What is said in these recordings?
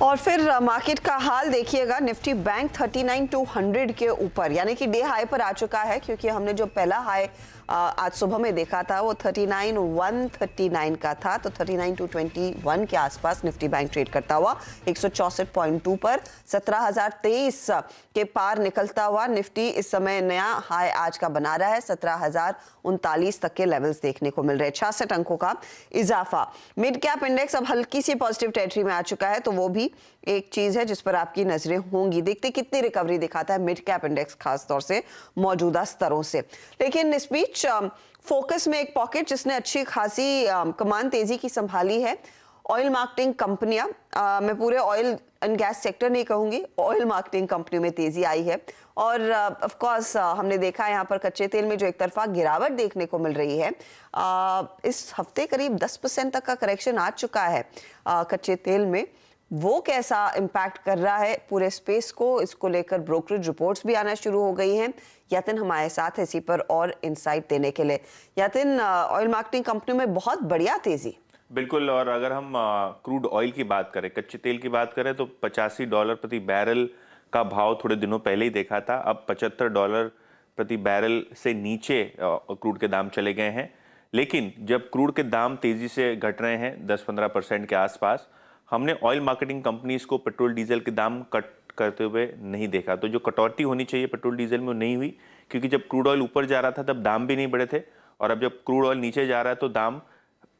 और फिर मार्केट का हाल देखिएगा, निफ्टी बैंक 39,200 के ऊपर यानी कि डे हाई पर आ चुका है, क्योंकि हमने जो पहला हाई आज सुबह में देखा था वो 39,139 का था। तो 39,221 के आसपास निफ्टी बैंक ट्रेड करता हुआ 164.2 पर 17,023 के पार निकलता हुआ निफ्टी इस समय नया हाई आज का बना रहा है। 17,039 तक के लेवल्स देखने को मिल रहे हैं, 66 अंकों का इजाफा। मिड कैप इंडेक्स अब हल्की सी पॉजिटिव टेरिटरी में आ चुका है, तो वो भी एक चीज है जिस पर आपकी नजरें होंगी। देखते कितनी रिकवरी दिखाता है मिड कैप इंडेक्स, खास तौर से मौजूदा स्तरों से। लेकिन इस बीच फोकस में एक पॉकेट जिसने अच्छी खासी कमान तेजी की संभाली है, ऑयल मार्केटिंग कंपनियां। मैं पूरे ऑयल एंड गैस सेक्टर नहीं कहूंगी, ऑयल मार्केटिंग कंपनियों में तेजी आई है। और ऑफ कोर्स हमने देखा है यहाँ पर कच्चे तेल में जो एक तरफा गिरावट देखने को मिल रही है। इस हफ्ते करीब 10% तक का करेक्शन आ चुका है कच्चे तेल में। वो कैसा इम्पैक्ट कर रहा है पूरे स्पेस को, इसको लेकर ब्रोकरेज रिपोर्ट्स भी आना शुरू हो गई हैं। यातिन हमारे साथ है इसी पर और इंसाइट देने के लिए। यातिन, ऑयल मार्केटिंग कंपनियों में बहुत बढ़िया तेजी। बिल्कुल, और अगर हम क्रूड ऑयल की बात करें, कच्चे तेल की बात करें, तो $85 प्रति बैरल का भाव थोड़े दिनों पहले ही देखा था। अब $75 प्रति बैरल से नीचे क्रूड के दाम चले गए हैं। लेकिन जब क्रूड के दाम तेजी से घट रहे हैं 10-15% के आसपास, हमने ऑयल मार्केटिंग कंपनीज को पेट्रोल डीजल के दाम कट करते हुए नहीं देखा। तो जो कटौती होनी चाहिए पेट्रोल डीजल में वो नहीं हुई, क्योंकि जब क्रूड ऑयल ऊपर जा रहा था तब दाम भी नहीं बढ़े थे, और अब जब क्रूड ऑयल नीचे जा रहा है तो दाम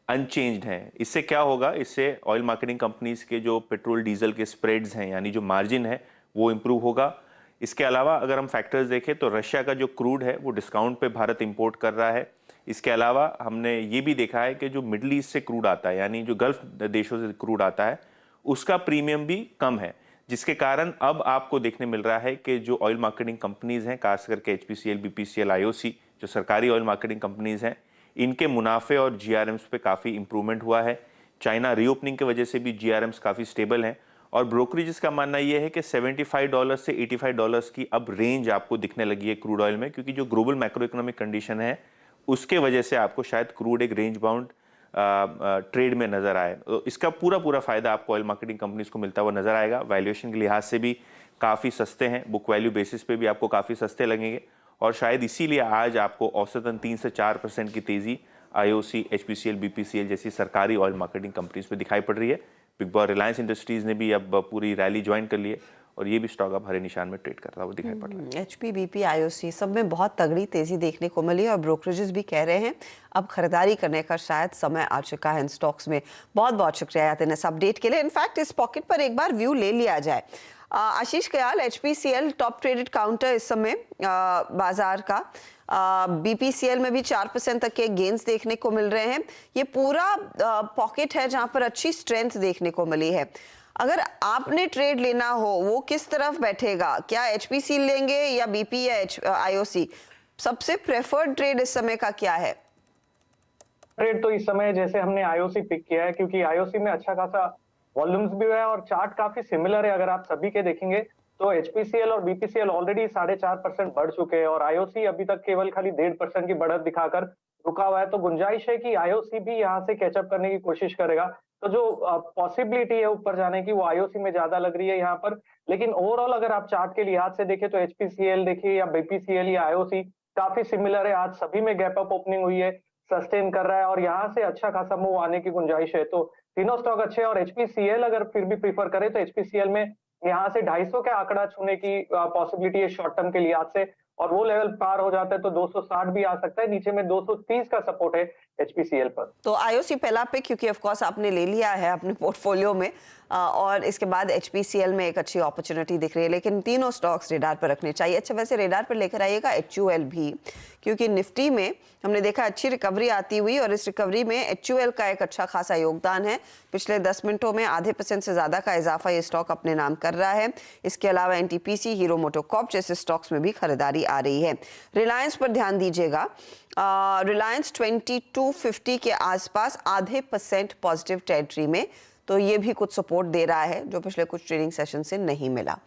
अनचेंज्ड हैं। इससे क्या होगा, इससे ऑयल मार्केटिंग कंपनीज के जो पेट्रोल डीजल के स्प्रेड्स हैं, यानी जो मार्जिन है, वो इम्प्रूव होगा। इसके अलावा अगर हम फैक्टर्स देखें तो रशिया का जो क्रूड है वो डिस्काउंट पे भारत इंपोर्ट कर रहा है। इसके अलावा हमने ये भी देखा है कि जो मिडल ईस्ट से क्रूड आता है, यानी जो गल्फ देशों से क्रूड आता है, उसका प्रीमियम भी कम है, जिसके कारण अब आपको देखने मिल रहा है कि जो ऑयल मार्केटिंग कंपनीज हैं, खास करके HPCL, BPCL, IOC, जो सरकारी ऑयल मार्केटिंग कंपनीज हैं, इनके मुनाफे और GRMs पे काफ़ी इंप्रूवमेंट हुआ है। चाइना रीओपनिंग की वजह से भी GRMs काफ़ी स्टेबल हैं, और ब्रोकरेजेस का मानना यह है कि $75 से $85 की अब रेंज आपको दिखने लगी है क्रूड ऑयल में, क्योंकि जो ग्लोबल मैक्रो इकोनॉमिक कंडीशन है उसके वजह से आपको शायद क्रूड एक रेंज बाउंड ट्रेड में नजर आए। तो इसका पूरा फायदा आपको ऑयल मार्केटिंग कंपनीज को मिलता हुआ नजर आएगा। वैल्यूएशन के लिहाज से भी काफ़ी सस्ते हैं, बुक वैल्यू बेसिस पे भी आपको काफ़ी सस्ते लगेंगे, और शायद इसीलिए आज आपको औसतन 3 से 4% की तेजी IOC, HPCL, BPCL जैसी सरकारी ऑयल मार्केटिंग कंपनीज में दिखाई पड़ रही है। बिग बॉस रिलायंस इंडस्ट्रीज ने भी अब पूरी रैली ज्वाइन कर ली है, और ये भी स्टॉक अब हरे निशान में ट्रेड करता हुआ दिखाई पड़ रहा है। HP, BP, IOC सब में बहुत तगड़ी तेजी देखने को मिली, और ब्रोकरेजेस भी कह रहे हैं अब खरीदारी करने का शायद समय आ चुका है इन स्टॉक्स में। बहुत बहुत शुक्रिया यातिन इस अपडेट के लिए। इनफैक्ट इस पॉकेट पर एक बार व्यू ले लिया जाए। Ashish Kayal, HPCL top traded counter इस समय बाजार का। BPCL में भी 4% तक के गेन्स देखने को मिल रहे हैं। ये पूरा पॉकेट है जहां पर अच्छी स्ट्रेंथ देखने को मिली है। अगर आपने ट्रेड लेना हो, वो किस तरफ बैठेगा? क्या HPCL लेंगे या BP या IOC? सबसे प्रेफर्ड ट्रेड इस समय का क्या है? ट्रेड तो इस समय जैसे हमने IOC पिक किया है, क्योंकि IOC में अच्छा खासा वॉल्यूम्स भी है और चार्ट काफी सिमिलर है। अगर आप सभी के देखेंगे तो HPCL और BPCL ऑलरेडी 4.5% बढ़ चुके हैं, और IOC अभी तक केवल खाली 1.5% की बढ़त दिखाकर रुका हुआ है। तो गुंजाइश है कि IOC भी यहाँ से कैचअप करने की कोशिश करेगा। तो जो पॉसिबिलिटी है ऊपर जाने की, वो IOC में ज्यादा लग रही है यहाँ पर। लेकिन ओवरऑल अगर आप चार्ट के लिहाज से देखें तो HPCL देखिए या BPCL या IOC काफी सिमिलर है। आज सभी में गैप अप ओपनिंग हुई है, सस्टेन कर रहा है, और यहाँ से अच्छा खासा मूव आने की गुंजाइश है। तो तीनों स्टॉक अच्छे हैं, और HPCL अगर फिर भी प्रीफर करें तो HPCL में यहाँ से 250 का आंकड़ा छूने की पॉसिबिलिटी है शॉर्ट टर्म के लिहाज से, और वो लेवल पार हो जाता है तो 260 भी आ सकता है। नीचे में 230 का सपोर्ट है HPCL पर। तो IOC पहला पिक, क्योंकि ऑफ कोर्स आपने ले लिया है अपने पोर्टफोलियो में, और इसके बाद HPCL में एक अच्छी अपॉर्चुनिटी दिख रही है। लेकिन तीनों स्टॉक्स रेडार पर रखने चाहिए। अच्छा, वैसे रेडार पर लेकर आइएगा HUL भी, क्योंकि निफ्टी में हमने देखा अच्छी रिकवरी आती हुई, और इस रिकवरी में HUL का एक अच्छा खासा योगदान है। पिछले 10 मिनटों में आधे % से ज्यादा का इजाफा ये स्टॉक अपने नाम कर रहा है। इसके अलावा NTPC, हीरो मोटोकॉर्प जैसे स्टॉक्स में भी खरीदारी आ रही है। रिलायंस पर ध्यान दीजिएगा। रिलायंस 2250 के आसपास आधे % पॉजिटिव टेरिटरी में, तो ये भी कुछ सपोर्ट दे रहा है जो पिछले कुछ ट्रेडिंग सेशन से नहीं मिला।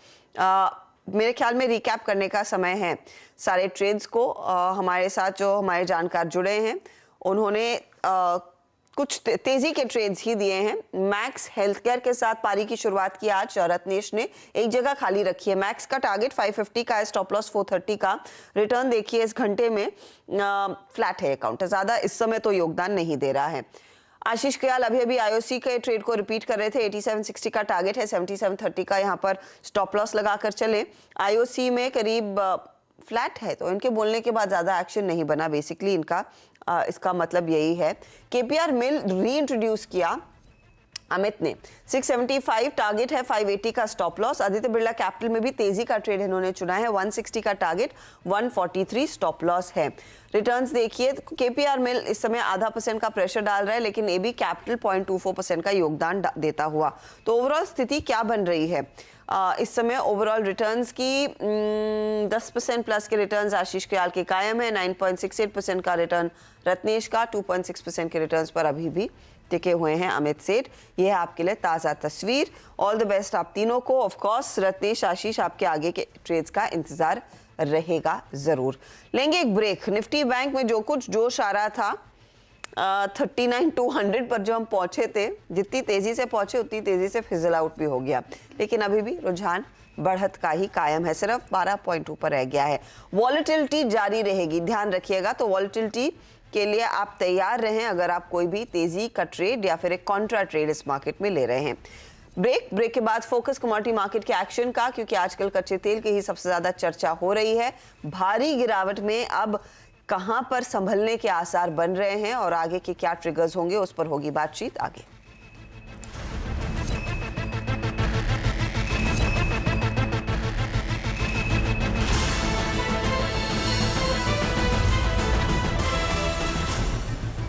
मेरे ख्याल में रिकैप करने का समय है सारे ट्रेड्स को। हमारे साथ जो हमारे जानकार जुड़े हैं उन्होंने कुछ तेजी के ट्रेड्स ही दिए हैं। मैक्स हेल्थकेयर के साथ पारी की शुरुआत की आज रत्नेश ने, एक जगह खाली रखी है। मैक्स का टारगेट 550 का है, स्टॉप लॉस 430 का। रिटर्न देखिए इस घंटे में फ्लैट है अकाउंट, ज्यादा इस समय तो योगदान नहीं दे रहा है। आशीष कयाल अभी अभी आईओसी के ट्रेड को रिपीट कर रहे थे। 8760 का टारगेट है, 7730 का यहाँ पर स्टॉप लॉस लगाकर चले। आईओसी में करीब फ्लैट है, तो इनके बोलने के बाद ज्यादा एक्शन नहीं बना बेसिकली इनका। इसका मतलब यही है। केपीआर मिल री इंट्रोड्यूस किया अमित ने, 675 टारगेट है, 580 का stop loss. Aditya Birla capital में भी तेजी का ट्रेड इन्होंने चुना है, 160 का टारगेट, 143 स्टॉप लॉस है। रिटर्न्स देखिए, केपीआर मिल इस समय 0.5% का प्रेशर डाल रहा है, लेकिन एबी कैपिटल 0.24% का योगदान देता हुआ। तो ओवरऑल स्थिति क्या बन रही है इस समय? ओवरऑल रिटर्न्स की 10% प्लस के रिटर्न्स आशीष कयाल के कायम है, 9.68% का रिटर्न रत्नेश का, 2.6% के रिटर्न्स पर अभी भी टिके हुए हैं अमित सेठ। ये है आपके लिए ताज़ा तस्वीर। ऑल द बेस्ट आप तीनों को। ऑफ कोर्स रत्नेश, आशीष, आपके आगे के ट्रेड्स का इंतजार रहेगा जरूर। लेंगे एक ब्रेक। निफ्टी बैंक में जो कुछ जोश आ रहा था 39,200 पर जो हम पहुंचे थे, जितनी तेजी से पहुंचे उतनी तेजी से फिजल आउट भी हो गया, लेकिन अभी भी रुझान बढ़त का ही कायम है, सिर्फ 12 पॉइंट ऊपर रह गया है। वॉलेटिलिटी जारी रहेगी, ध्यान रखिएगा। तो वॉलेटिलिटी के लिए आप तैयार रहें अगर आप कोई भी तेजी का ट्रेड या फिर एक कॉन्ट्रा ट्रेड इस मार्केट में ले रहे हैं। ब्रेक के बाद फोकस कमोडिटी मार्केट के एक्शन का, क्योंकि आजकल कच्चे तेल की ही सबसे ज्यादा चर्चा हो रही है। भारी गिरावट में अब कहां पर संभलने के आसार बन रहे हैं और आगे के क्या ट्रिगर्स होंगे, उस पर होगी बातचीत आगे।